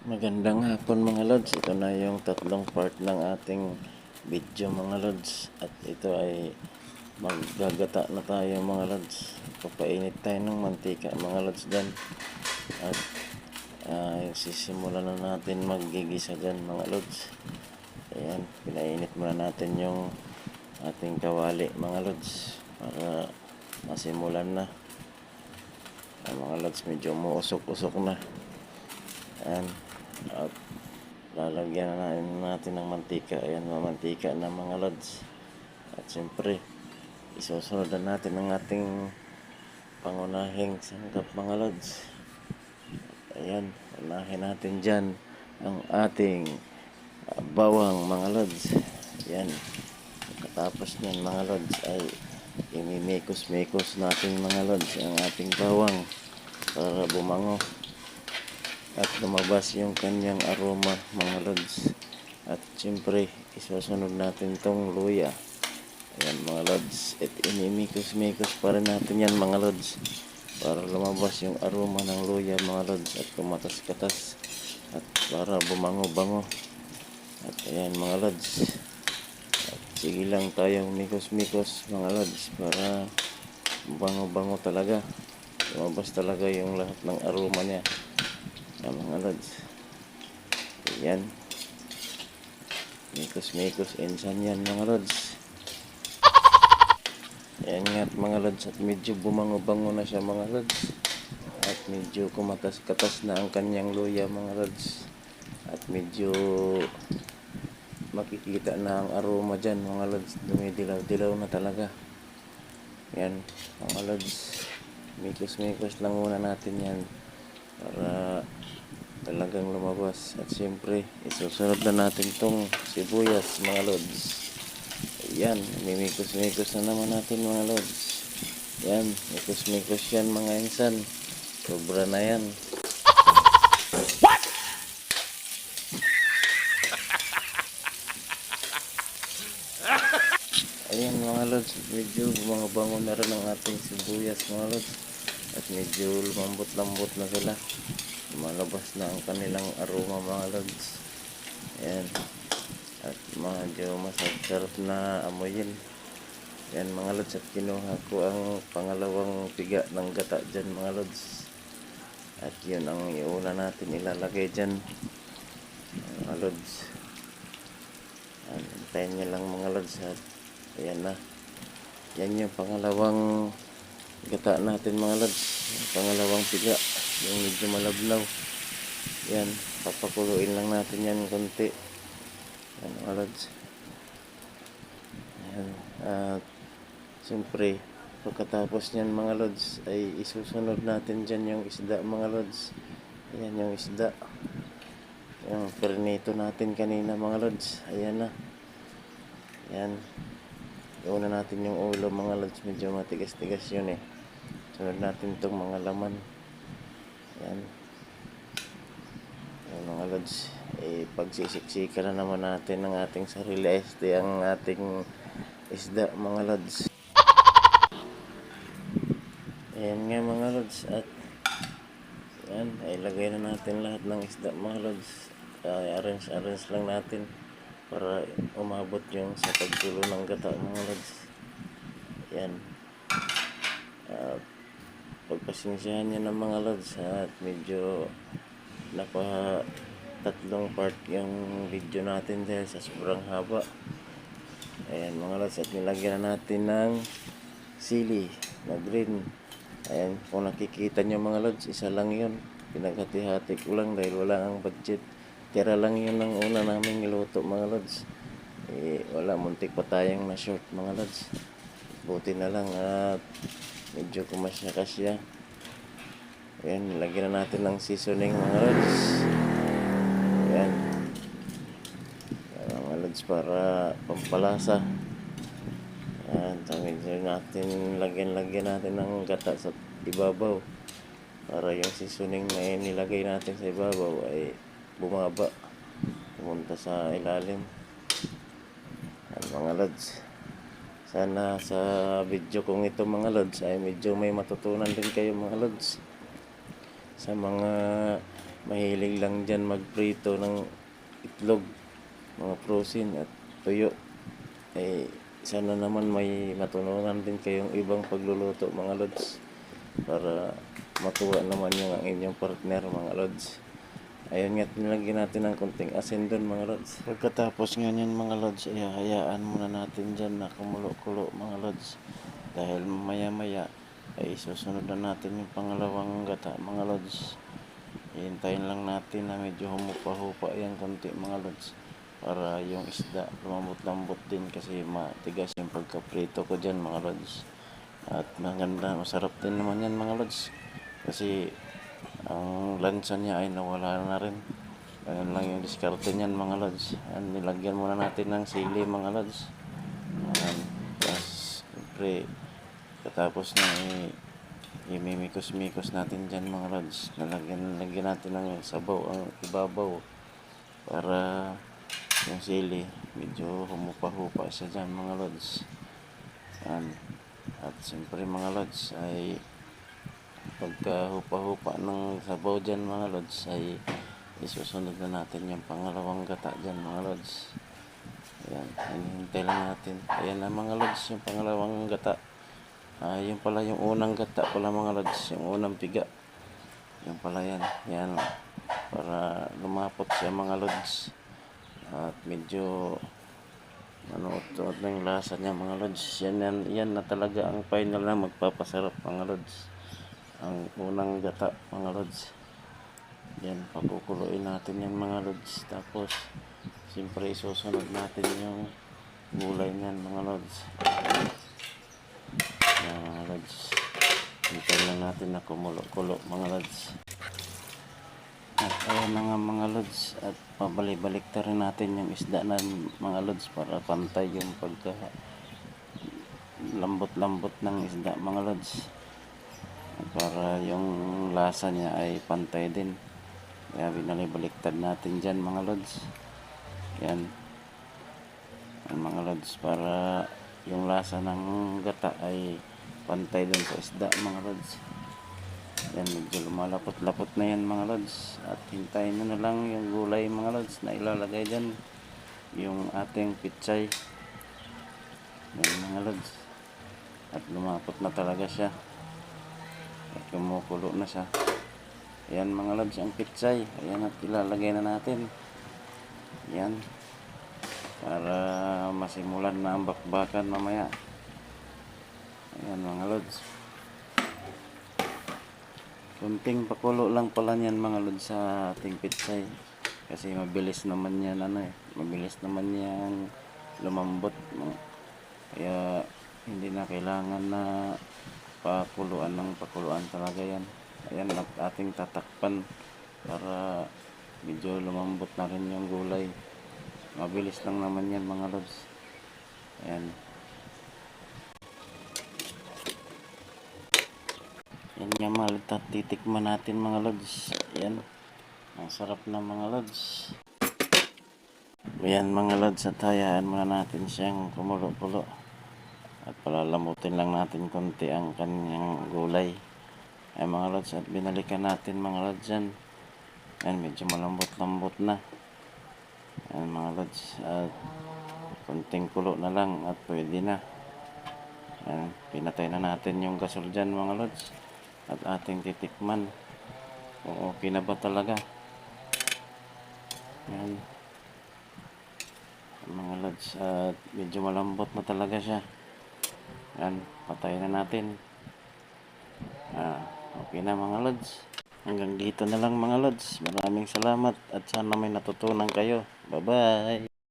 Magandang hapon mga lods. Ito na yung tatlong part ng ating video mga lods. At ito ay maggagata na tayo mga lods. Papainit tayo ng mantika mga lods dyan. At sisimulan na natin maggigisa dyan mga lods. Ayan, pinainit muna natin yung ating kawali mga lods para masimulan na. Mga lods, medyo umuusok-usok na. Ayan. At lalagyan na natin ng mantika. Ayan, mantika na mga lods. At siyempre isusunod na natin ang ating pangunahing sangkap mga lods. Ayan, unahin natin dyan ang ating bawang mga lods. Ayan, katapos nyan mga lods ay imimikos-mikos natin mga lods ang ating bawang para bumango at lumabas yung kanyang aroma mga lods. At siyempre isusunod natin tong luya. Ayan mga lods, at inimikos-mikos pa rin natin yan mga lods para lumabas yung aroma ng luya mga lods at kumatas-katas at para bumango-bango. At ayan mga lods, at sige lang tayong mikos-mikos mga lods para bango-bango talaga, lumabas talaga yung lahat ng aroma niya. Ayan mga lods, ayan, mikos-mikos insan yan mga lods. Ayan nga mga lods, at medyo bumango-bango na siya mga lods. At medyo kumatas-katas na ang kanyang luya mga lods. At medyo makikita na ang aroma dyan mga lods. Dumidilaw-dilaw na talaga. Ayan mga lods, mikos-mikos lang muna natin yan para talagang lumabas. At siyempre isusunod na natin tong sibuyas mga lods. Ayan, mimikos-mikos na naman natin mga lods. Ayan, mikos-mikos yan mga insan. Sobra na yan. Ayan mga lods, medyo bumango-bango na rin ang ating sibuyas mga lods. At medyo lumambot-lambot na sila. Lumalabas na ang kanilang aroma mga lods. Ayan. At medyo masarap na amoyin. Ayan mga lods, at kinuha ko ang pangalawang piga ng gata dyan mga lods. At yun ang iuna natin ilalagay dyan mga lods. Antayin nyo lang mga lods. At ayan na. Yan yung pangalawang gata natin mga lods. Yung pangalawang piga. Yung medyo malabnaw. Yan. Papakuluin lang natin yan konti. Yan mga lods. Ayan. At siyempre pagkatapos nyan mga lods ay isusunod natin dyan yung isda mga lods. Ayan yung isda. Yung pernito natin kanina mga lods. Ayan na. Ayan. Iuna natin yung ulo mga lods. Medyo matigas-tigas yun eh. Sunod natin itong mga laman. Ayan. Ayan mga lods. Pagsisiksika na naman natin ng ating sarili. Este ang ating isda mga lods. Ayan nga mga lods. At ayan, ilagay na natin lahat ng isda mga lods. Arrange lang natin para umabot yung sa pagkulo ng gata mga lods. Ayan. Pagpasensyahan nyo ng mga lods at medyo tatlong part yung video natin dahil sa sobrang haba. Ayan mga lods, at nilagyan na natin ng sili na green. Ayan, kung nakikita nyo mga lods, isa lang yun. Pinaghati-hati ko lang dahil wala ang budget. Tira lang yun ng una namin niluto mga lods. Wala, muntik pa tayong na short mga lods. Buti na lang at medyo kumasya-kasya. Ayan, lagyan na natin ng seasoning mga lods. Ayan. Ayan mga lods, para pampalasa. Ayan, medyo natin lagyan natin ng gata sa ibabaw para yung seasoning na nilagay natin sa ibabaw ay bumaba, pumunta sa ilalim. Ayan mga lods, sana sa video kong ito mga lods ay medyo may matutunan din kayo mga lods sa mga mahilig lang dyan magprito ng itlog, mga frozen at tuyo. Eh, sana naman may matutunan din kayong ibang pagluluto mga lods para matuwa naman yung ang inyong partner mga lods. Ayun nga, nilagyan natin ng konting asin doon mga lods. Pagkatapos nga yan mga lods, hayaan muna natin dyan na kumulo-kulo mga lods. Dahil maya-maya ay susunod na natin yung pangalawang gata mga lods. Hihintayin lang natin na medyo humupa-hupa yan konti mga lods. Para yung isda lumambot-lambot din kasi matigas yung pagkaprito ko dyan mga lods. At maganda, masarap din naman yan mga lods. Kasi ang lansa niya ay nawala na rin. Ganun lang yung diskarte niyan mga lods. Nilagyan muna natin ng sili mga lods. Tapos siyempre katapos na imimikos-mikos natin dyan mga lods. Lagyan natin ng sabaw ang ibabaw para yung sili medyo humupa-hupa siya dyan mga lods. At siyempre mga lods ay pagka hupa-hupa ng sabaw dyan mga lods ay isusunod na natin yung pangalawang gata dyan mga lods. Ayan, hinihintay lang natin. Ayan na mga lods yung pangalawang gata. Yung pala yung unang gata pala mga lods, yung unang piga. Yung pala yan. Yan, para lumapot siya mga lods. At medyo uot na yung lasa niya mga lods. Yan na talaga ang final na magpapasarap mga lods. Ang unang gata mga lods. Yan, pakukuluin natin yan mga lods. Tapos siyempre isusunod natin yung gulay niyan mga lods. Yan mga lods. Hintayin lang natin na kumulo-kulo mga lods. At ayan na nga mga lods. At pabalik-balik ta rin natin yung isda na mga lods para pantay yung pagka lambot-lambot ng isda mga lods. At para yung lasa niya ay pantay din. Kaya binalibaliktad natin dyan mga lods. Yan. Yan mga lods para yung lasa ng gata ay pantay dun sa isda mga lods. Yan, medyo lumalapot-lapot na yan mga lods. At hintayin na lang yung gulay mga lods na ilalagay dyan. Yung ating pitsay. Yan mga lods. At lumapot na talaga siya. At kumukulo na siya. Ayan mga lods ang pitsay. Ayan at ilalagay na natin. Yan. Para masimulan na ang bakbakan mamaya. Ayan mga lods. Kunting pakulo lang pala niyan mga lods sa ating pitsay. Kasi mabilis naman yan mabilis naman yan lumambot. Kaya hindi na kailangan na pakuluan ng pakuluan talaga yan. Ayan, ating tatakpan para medyo lumambot na rin yung gulay. Mabilis lang naman yan mga lods. Ayan. Yan nga mga titikman natin mga lods. Ayan. Ang sarap na mga lods. Ayan mga lods at hayaan muna natin siyang kumulo-kulo. At palalamutin lang natin konti ang kanyang gulay. Ay mga lods at binalikan natin mga lods yan. Ayan, medyo malambot-lambot na. Ayan mga lods. At konting kulo na lang at pwede na. Ayan, pinatay na natin yung gasol dyan mga lods. At ating titikman kung okay na ba talaga. Ayan mga lods. At medyo malambot na talaga siya. Ayan, patay na natin. Okay na mga lods. Hanggang dito na lang mga lods. Maraming salamat at sana may natutunan kayo. Bye bye.